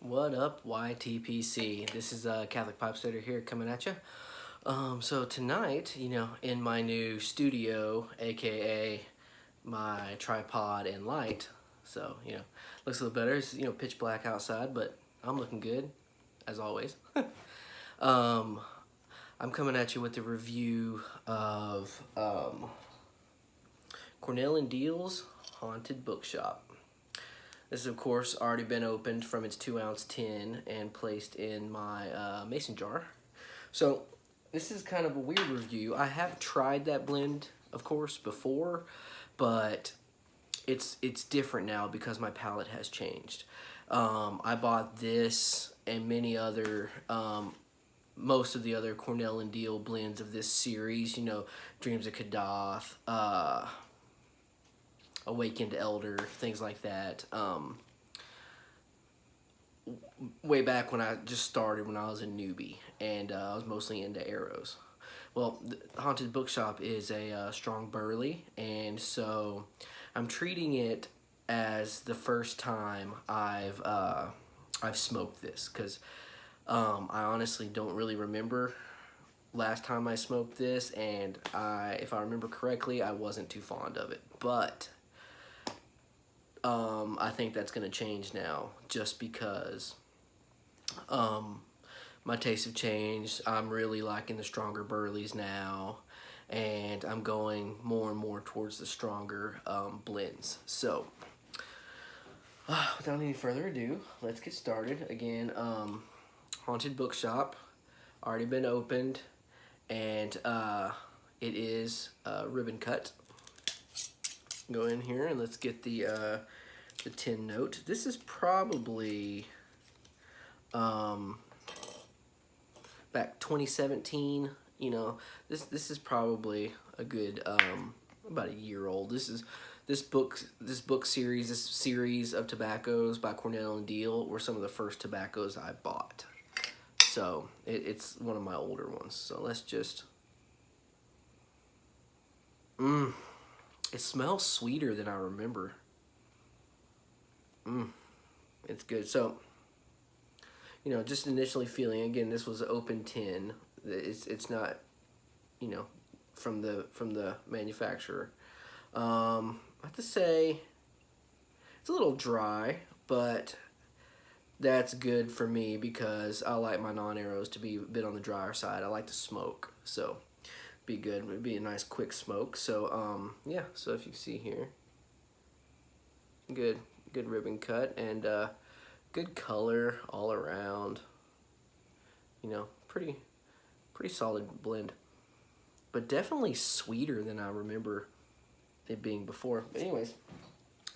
What up, YTPC? This is Catholic Pipe Fitter here coming at you. So tonight, in my new studio, aka my tripod and light, so looks a little better. It's pitch black outside, but I'm looking good, as always. I'm coming at you with a review of Cornell and Deal's Haunted Bookshop. This has, of course, already been opened from its 2-ounce tin and placed in my mason jar. So this is kind of a weird review. I have tried that blend, of course, before, but it's different now because my palate has changed. I bought this and many other, most of the other Cornell and Deal blends of this series, Dreams of Kadath, Awakened Elder, things like that. Way back when I just started, when I was a newbie, and I was mostly into arrows. Well, the Haunted Bookshop is a strong burley, and so I'm treating it as the first time I've smoked this, because I honestly don't really remember last time I smoked this, and if I remember correctly, I wasn't too fond of it, but I think that's going to change now, just because my tastes have changed. I'm really liking the stronger burleys now, and I'm going more and more towards the stronger blends. So, without any further ado, let's get started. Again, Haunted Bookshop, already been opened, and it is ribbon cut. Go in here and let's get the tin note. This is probably back 2017. This is probably a good about a year old. This book series, this series of tobaccos by Cornell and Deal were some of the first tobaccos I bought. So it's one of my older ones. So let's just it smells sweeter than I remember. It's good. So, just initially feeling, again, this was an open tin. It's not, from the manufacturer. I have to say, it's a little dry, but that's good for me because I like my non-arrows to be a bit on the drier side. I like to smoke, so be good. It'd be a nice quick smoke. So yeah, so if you see here, good ribbon cut, and good color all around. Pretty solid blend, but definitely sweeter than I remember it being before. But anyways,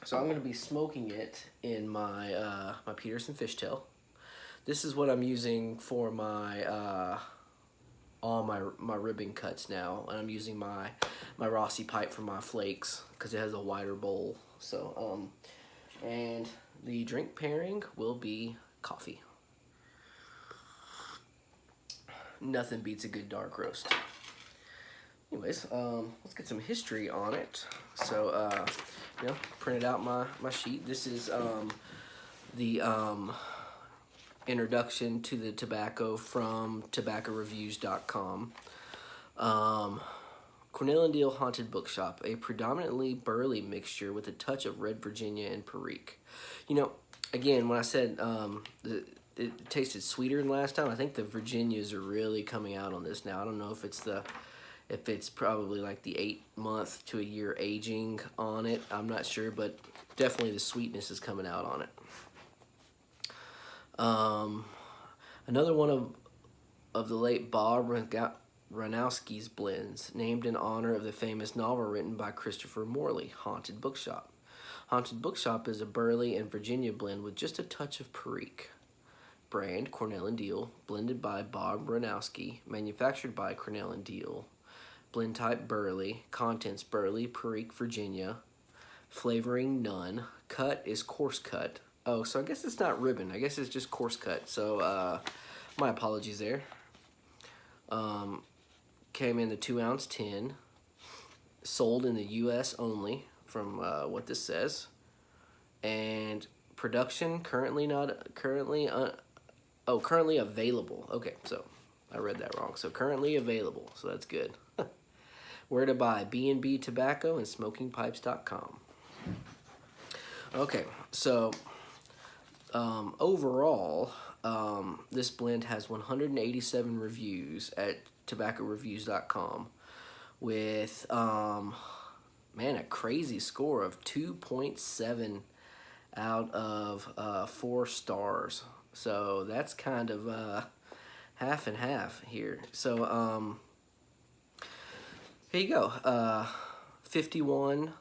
so I'm going to be smoking it in my my Peterson fishtail. This is what I'm using for my all my ribbon cuts now, and I'm using my Rossi pipe for my flakes because it has a wider bowl. So and the drink pairing will be coffee. Nothing beats a good dark roast. Anyways, let's get some history on it. So printed out my sheet. This is the introduction to the tobacco from tobaccoreviews.com. Cornell and Deal Haunted Bookshop, a predominantly burley mixture with a touch of red Virginia and Perique. Again, when I said it tasted sweeter than last time, I think the Virginias are really coming out on this now. I don't know if it's probably like the 8-month to a year aging on it. I'm not sure, but definitely the sweetness is coming out on it. Another one of the late Bob Ranowski's blends, named in honor of the famous novel written by Christopher Morley, Haunted Bookshop. Haunted Bookshop is a burley and Virginia blend with just a touch of Perique. Brand, Cornell and Deal, blended by Bob Ranowski, manufactured by Cornell and Deal. Blend type burley, contents burley, Perique, Virginia. Flavoring none. Cut is coarse cut. Oh, so I guess it's not ribbon. I guess it's just coarse cut. So my apologies there. Came in the 2-ounce tin. Sold in the U.S. only, from what this says. And Production currently available. Okay, so I read that wrong. So currently available. So that's good. Where to buy? B&B Tobacco and SmokingPipes.com. Okay, so overall, this blend has 187 reviews at tobaccoreviews.com with, man, a crazy score of 2.7 out of 4 stars. So that's kind of half and half here. So here you go. 51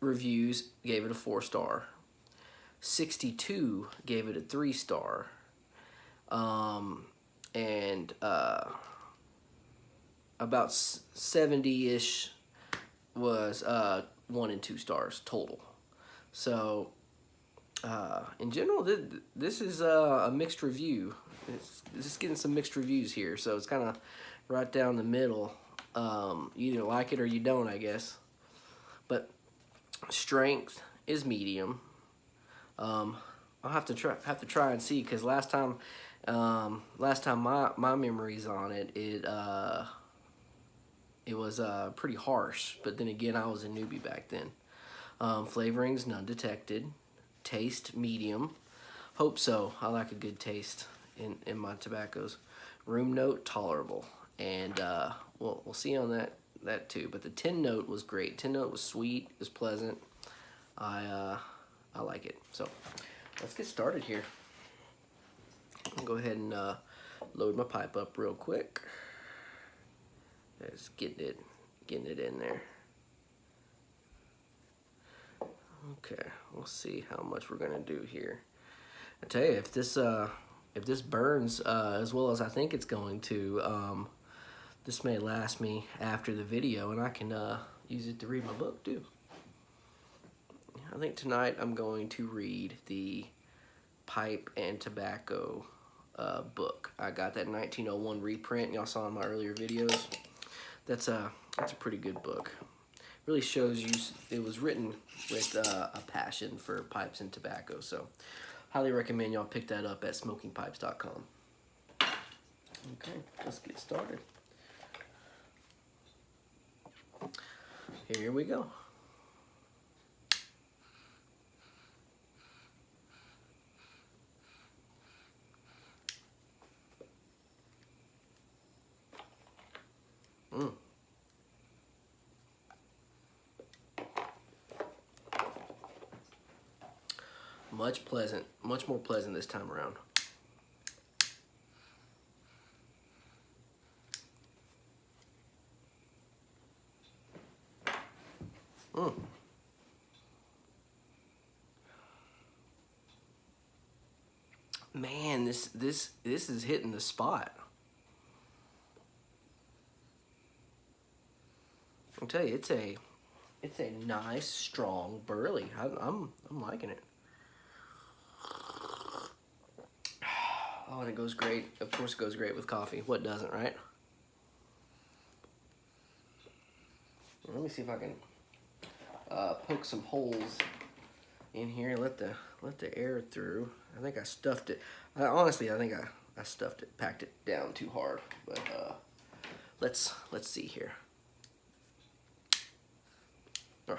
reviews gave it a 4-star. 62 gave it a 3-star. And about 70-ish was 1 and 2 stars total. So in general, this is a mixed review. This is getting some mixed reviews here, so it's kind of right down the middle. You either like it or you don't, I guess. But strength is medium. I'll have to try and see, because last time my memories on it, it was pretty harsh. But then again, I was a newbie back then. Flavorings none detected. Taste medium. Hope so. I like a good taste in my tobaccos. Room note tolerable, and we'll see on that too. But the tin note was great. Tin note was sweet. It was pleasant. I like it. So let's get started here. I'll go ahead and load my pipe up real quick. Just getting it in there. Okay, we'll see how much we're gonna do here. I tell you, if this burns as well as I think it's going to, this may last me after the video, and I can use it to read my book too. I think tonight I'm going to read the Pipe and Tobacco book. I got that 1901 reprint y'all saw in my earlier videos. That's a pretty good book. Really shows you it was written with a passion for pipes and tobacco. So highly recommend y'all pick that up at smokingpipes.com. Okay, let's get started. Here we go. Much more pleasant this time around. Man, this is hitting the spot. I'll tell you, it's a nice, strong burley. I'm liking it. Oh, and it goes great. Of course, it goes great with coffee. What doesn't, right? Let me see if I can poke some holes in here. Let the air through. I think I stuffed it. Honestly, I think I stuffed it, packed it down too hard. But let's see here. Oh.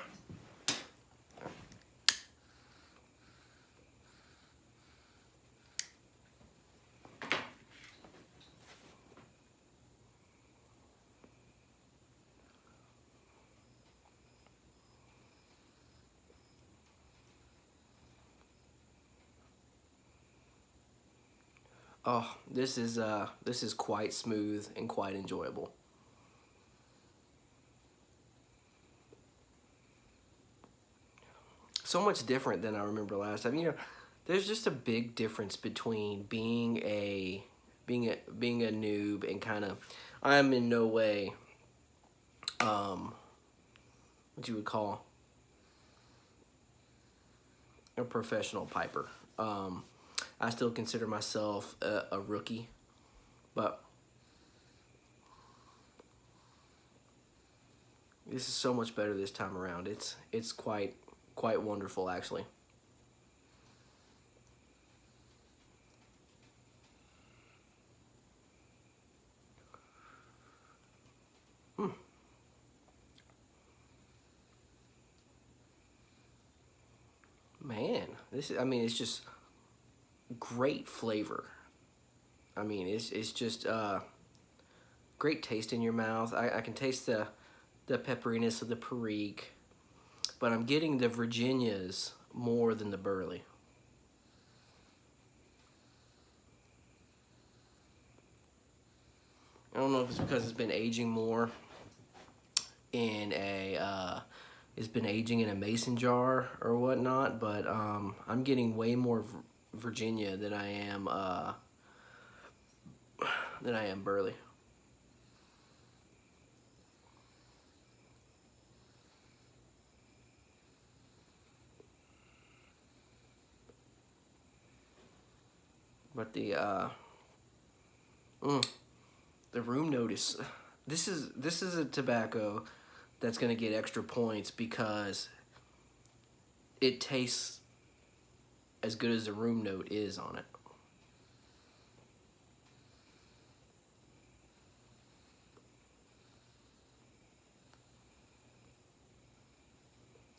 Oh, this is quite smooth and quite enjoyable. So much different than I remember last time. You know, there's just a big difference between being a noob and kind of, I'm in no way what you would call a professional piper. I still consider myself a rookie, but this is so much better this time around. It's quite wonderful, actually. this is, I mean, it's just great flavor. I mean, it's just great taste in your mouth. I can taste the pepperiness of the Perique, but I'm getting the Virginias more than the Burley. I don't know if it's because it's been aging more in a it's been aging in a mason jar or whatnot, but I'm getting way more Virginia than I am Burley. But the room note is this is a tobacco that's gonna get extra points because it tastes as good as the room note is on it.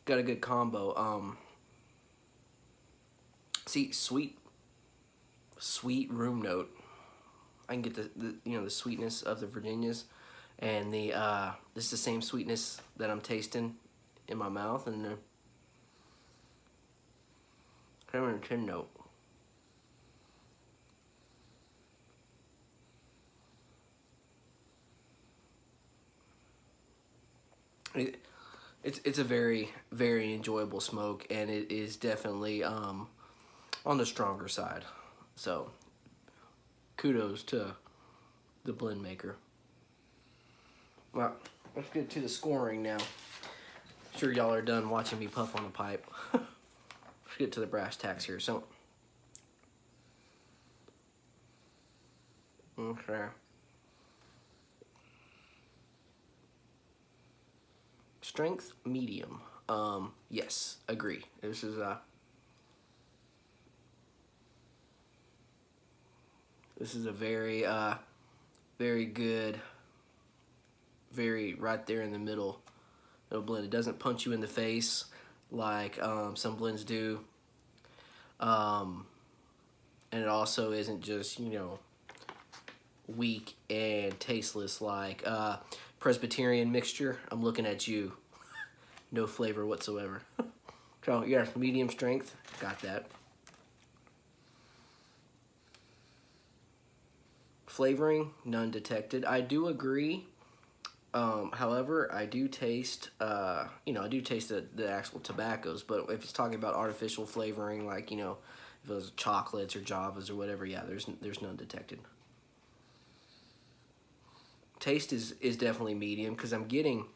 Got a good combo. See, sweet room note. I can get the you know, the sweetness of the Virginias, and the this is the same sweetness that I'm tasting in my mouth, and the tin note. It's a very enjoyable smoke, and it is definitely on the stronger side. So kudos to the blend maker. Well, let's get to the scoring now. Sure, y'all are done watching me puff on the pipe. Let's get to the brass tacks here. So, okay. Strength medium. Yes, agree. This is a very very good, very right there in the middle blend. It doesn't punch you in the face like some blends do, and it also isn't just, you know, weak and tasteless like Presbyterian mixture. I'm looking at you. No flavor whatsoever. So yeah, medium strength, got that. Flavoring, none detected. I do agree. However, I do taste, you know, I do taste the actual tobaccos, but if it's talking about artificial flavoring, like, you know, if it was chocolates or Javas or whatever, yeah, there's none detected. Taste is definitely medium because I'm getting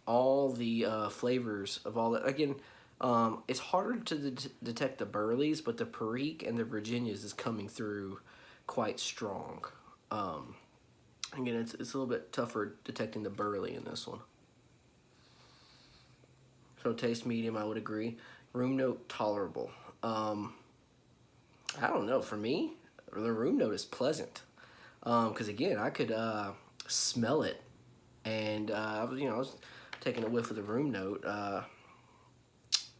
all the flavors of all that. Again, it's harder to detect the Burleys, but the Perique and the Virginias is coming through quite strong. Again, it's a little bit tougher detecting the Burley in this one. So taste medium, I would agree. Room note tolerable. I don't know. For me, the room note is pleasant. Because again, I could smell it, and I was taking a whiff of the room note,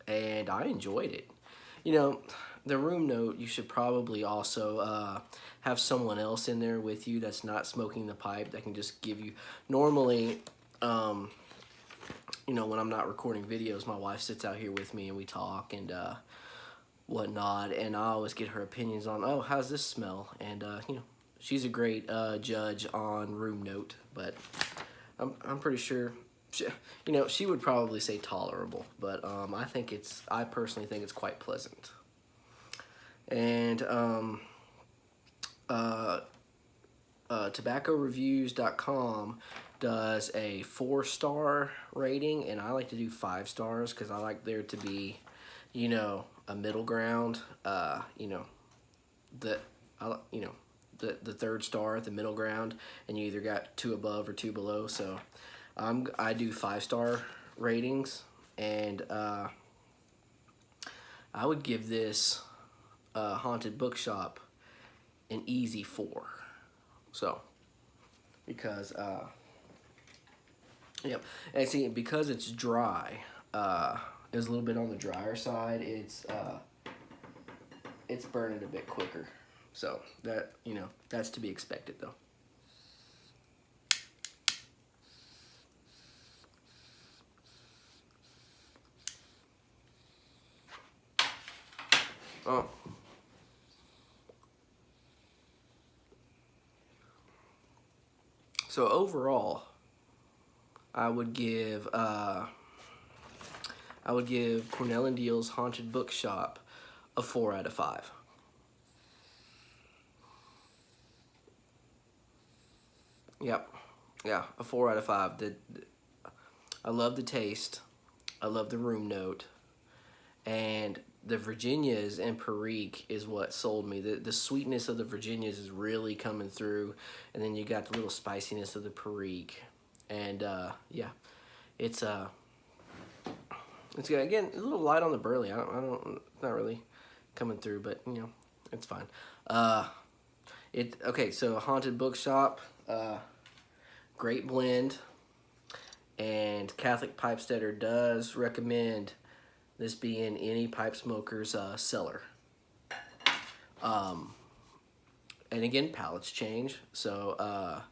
and I enjoyed it. You know, the room note, you should probably also have someone else in there with you that's not smoking the pipe that can just give you. Normally, you know, when I'm not recording videos, my wife sits out here with me and we talk and whatnot, and I always get her opinions on, oh, how's this smell? And you know, she's a great judge on room note, but I'm pretty sure, you know, she would probably say tolerable, but I personally think it's quite pleasant. And tobaccoreviews.com does a 4-star rating, and I like to do 5 stars because I like there to be, you know, a middle ground. You know, the 3rd star at the middle ground, and you either got 2 above or 2 below. So I do 5-star ratings, and I would give this Haunted Bookshop an easy 4. So because yep, and see, because it's dry, It was a little bit on the drier side. It's burning a bit quicker. So that, you know, that's to be expected though. Oh. So overall, I would give Cornell and Deal's Haunted Bookshop a 4 out of 5. Yep. Yeah, a 4 out of 5. I love the taste. I love the room note. And the Virginias and Perique is what sold me. The sweetness of the Virginias is really coming through. And then you got the little spiciness of the Perique. And yeah, it's good. Again, a little light on the burley. I don't, it's not really coming through, but you know, it's fine. Okay, so Haunted Bookshop, great blend, and Catholic Pipesteader does recommend this be in any pipe smoker's cellar. And again, palates change, so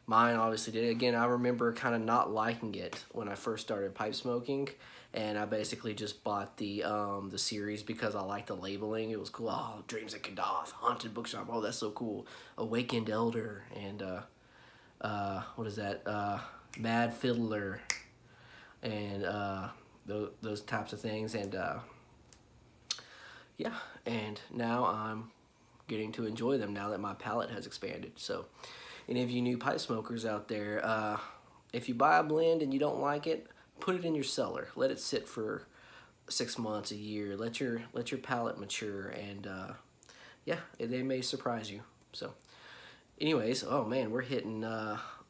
mine obviously did. Again, I remember kind of not liking it when I first started pipe smoking, and I basically just bought the series because I liked the labeling. It was cool. Oh, Dreams of Kadath, Haunted Bookshop. Oh, that's so cool. Awakened Elder, and what is that? Mad Fiddler, and those types of things. And yeah, and now I'm getting to enjoy them now that my palate has expanded. So any of you new pipe smokers out there, if you buy a blend and you don't like it, put it in your cellar. Let it sit for 6 months, a year. Let your palate mature, and yeah, they may surprise you. So anyways, oh man, we're hitting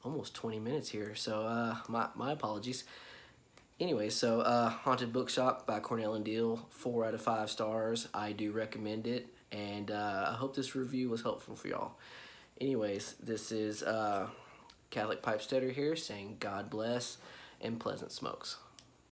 almost 20 minutes here, so my apologies. Anyway, so Haunted Bookshop by Cornell and Deal, 4 out of 5 stars. I do recommend it, and I hope this review was helpful for y'all. Anyways, this is Catholic Pipesteader here saying God bless and pleasant smokes.